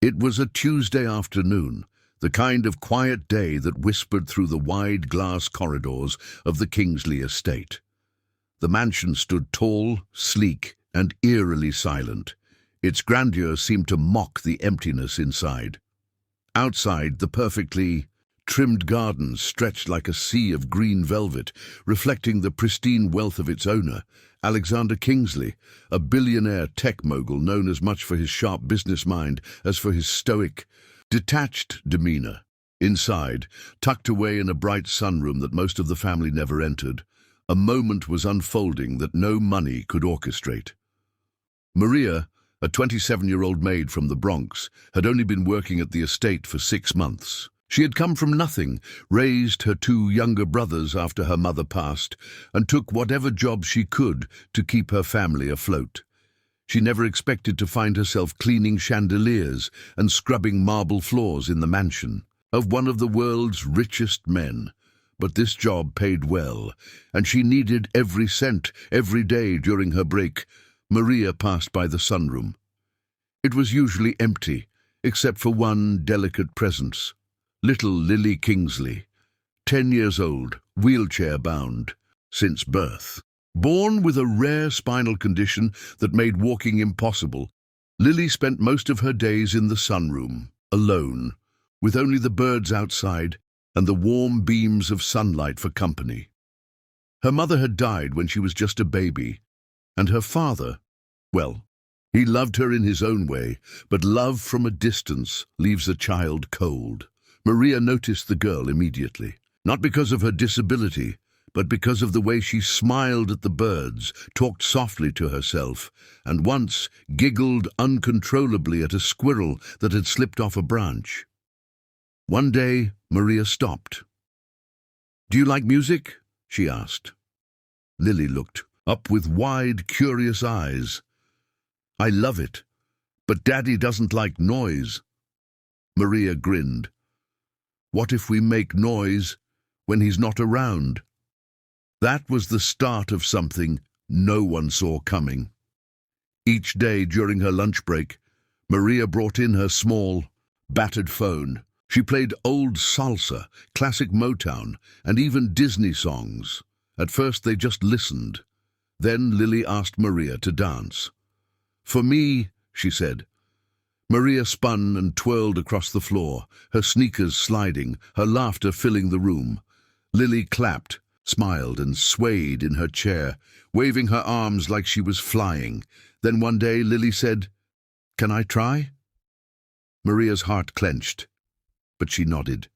It was a Tuesday afternoon, the kind of quiet day that whispered through the wide glass corridors of the Kingsley estate. The mansion stood tall, sleek, and eerily silent. Its grandeur seemed to mock the emptiness inside. Outside, the perfectly trimmed gardens stretched like a sea of green velvet, reflecting the pristine wealth of its owner, Alexander Kingsley, a billionaire tech mogul known as much for his sharp business mind as for his stoic, detached demeanor. Inside, tucked away in a bright sunroom that most of the family never entered, a moment was unfolding that no money could orchestrate. Maria, a 27-year-old maid from the Bronx, had only been working at the estate for 6 months. She had come from nothing, raised her 2 younger brothers after her mother passed, and took whatever job she could to keep her family afloat. She never expected to find herself cleaning chandeliers and scrubbing marble floors in the mansion of one of the world's richest men. But this job paid well, and she needed every cent. Every day during her break, Maria passed by the sunroom. It was usually empty, except for one delicate presence. Little Lily Kingsley, 10 years old, wheelchair-bound, since birth. Born with a rare spinal condition that made walking impossible, Lily spent most of her days in the sunroom, alone, with only the birds outside and the warm beams of sunlight for company. Her mother had died when she was just a baby, and her father, well, he loved her in his own way, but love from a distance leaves a child cold. Maria noticed the girl immediately, not because of her disability, but because of the way she smiled at the birds, talked softly to herself, and once giggled uncontrollably at a squirrel that had slipped off a branch. One day, Maria stopped. "Do you like music?" she asked. Lily looked up with wide, curious eyes. "I love it, but Daddy doesn't like noise." Maria grinned. "What if we make noise when he's not around?" That was the start of something no one saw coming. Each day during her lunch break, Maria brought in her small, battered phone. She played old salsa, classic Motown, and even Disney songs. At first they just listened. Then Lily asked Maria to dance. "For me," she said. Maria spun and twirled across the floor, her sneakers sliding, her laughter filling the room. Lily clapped, smiled and swayed in her chair, waving her arms like she was flying. Then one day Lily said, "Can I try?" Maria's heart clenched, but she nodded.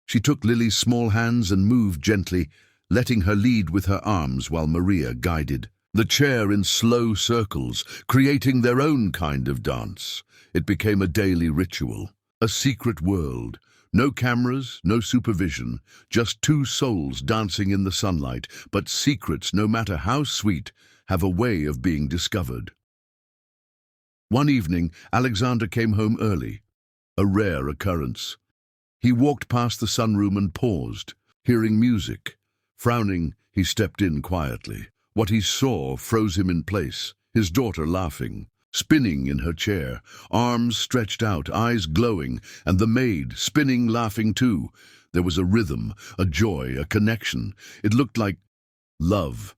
She took Lily's small hands and moved gently, letting her lead with her arms while Maria guided the chair in slow circles, creating their own kind of dance. It became a daily ritual, a secret world. No cameras, no supervision, just 2 souls dancing in the sunlight, but secrets, no matter how sweet, have a way of being discovered. One evening, Alexander came home early, a rare occurrence. He walked past the sunroom and paused, hearing music. Frowning, he stepped in quietly. What he saw froze him in place, his daughter laughing, spinning in her chair, arms stretched out, eyes glowing, and the maid spinning, laughing too. There was a rhythm, a joy, a connection. It looked like love.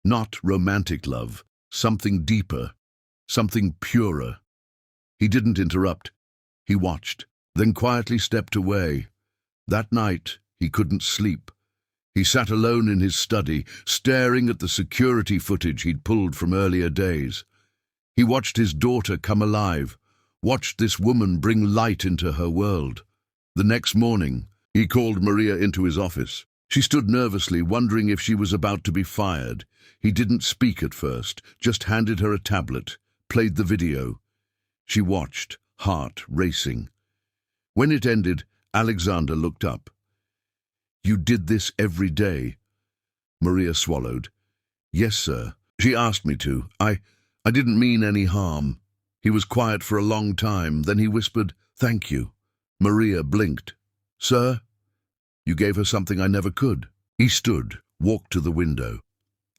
Not romantic love, something deeper, something purer. He didn't interrupt. He watched, then quietly stepped away. That night, he couldn't sleep. He sat alone in his study, staring at the security footage he'd pulled from earlier days. He watched his daughter come alive, watched this woman bring light into her world. The next morning, he called Maria into his office. She stood nervously, wondering if she was about to be fired. He didn't speak at first, just handed her a tablet, played the video. She watched, heart racing. When it ended, Alexander looked up. "You did this every day?" Maria swallowed. "Yes, sir. She asked me to. I didn't mean any harm." He was quiet for a long time, then he whispered, "Thank you." Maria blinked. "Sir?" "You gave her something I never could." He stood, walked to the window.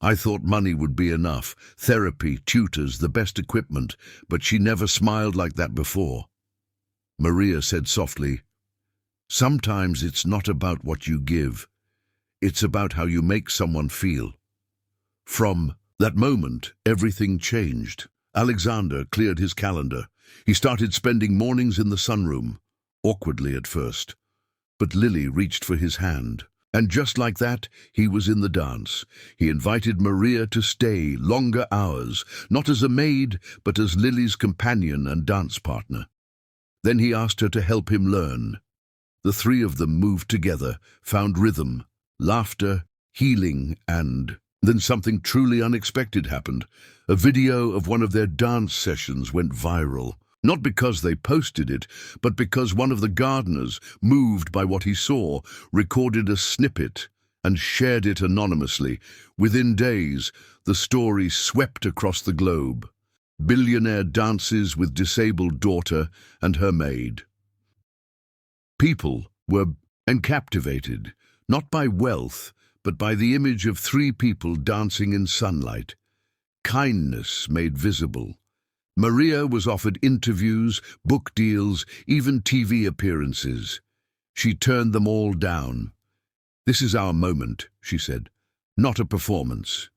"I thought money would be enough, therapy, tutors, the best equipment, but she never smiled like that before." Maria said softly, "Sometimes it's not about what you give. It's about how you make someone feel." From that moment, everything changed. Alexander cleared his calendar. He started spending mornings in the sunroom, awkwardly at first. But Lily reached for his hand. And just like that, he was in the dance. He invited Maria to stay longer hours, not as a maid, but as Lily's companion and dance partner. Then he asked her to help him learn. The three of them moved together, found rhythm, laughter, healing, and then something truly unexpected happened. A video of one of their dance sessions went viral. Not because they posted it, but because one of the gardeners, moved by what he saw, recorded a snippet and shared it anonymously. Within days, the story swept across the globe. Billionaire dances with disabled daughter and her maid. People were captivated, not by wealth, but by the image of three people dancing in sunlight. Kindness made visible. Maria was offered interviews, book deals, even TV appearances. She turned them all down. "This is our moment," she said, "not a performance."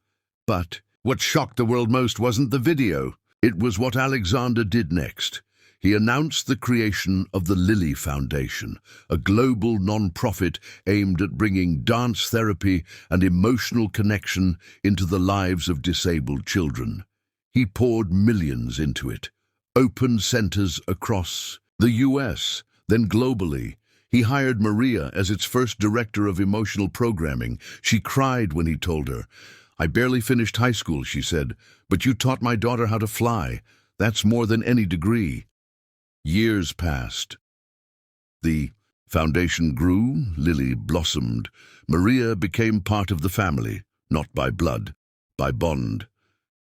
But what shocked the world most wasn't the video. It was what Alexander did next. He announced the creation of the Lily Foundation, a global non-profit aimed at bringing dance therapy and emotional connection into the lives of disabled children. He poured millions into it, opened centers across the US, then globally. He hired Maria as its first director of emotional programming. She cried when he told her. "I barely finished high school," she said, "but you taught my daughter how to fly. That's more than any degree." Years passed. The foundation grew, Lily blossomed. Maria became part of the family, not by blood, by bond.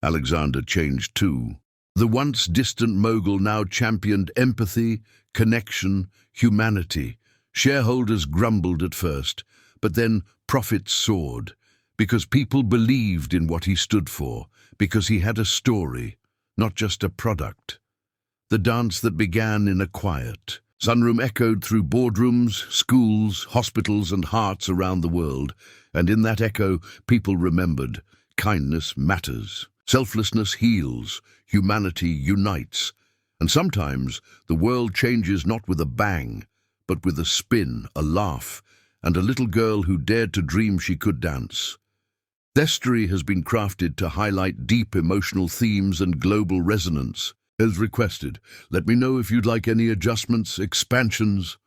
Alexander changed too. The once distant mogul now championed empathy, connection, humanity. Shareholders grumbled at first, but then profits soared, because people believed in what he stood for, because he had a story, not just a product. The dance that began in a quiet sunroom echoed through boardrooms, schools, hospitals, and hearts around the world, and in that echo, people remembered, kindness matters. Selflessness heals, humanity unites, and sometimes the world changes not with a bang, but with a spin, a laugh, and a little girl who dared to dream she could dance. This story has been crafted to highlight deep emotional themes and global resonance. As requested, let me know if you'd like any adjustments, expansions,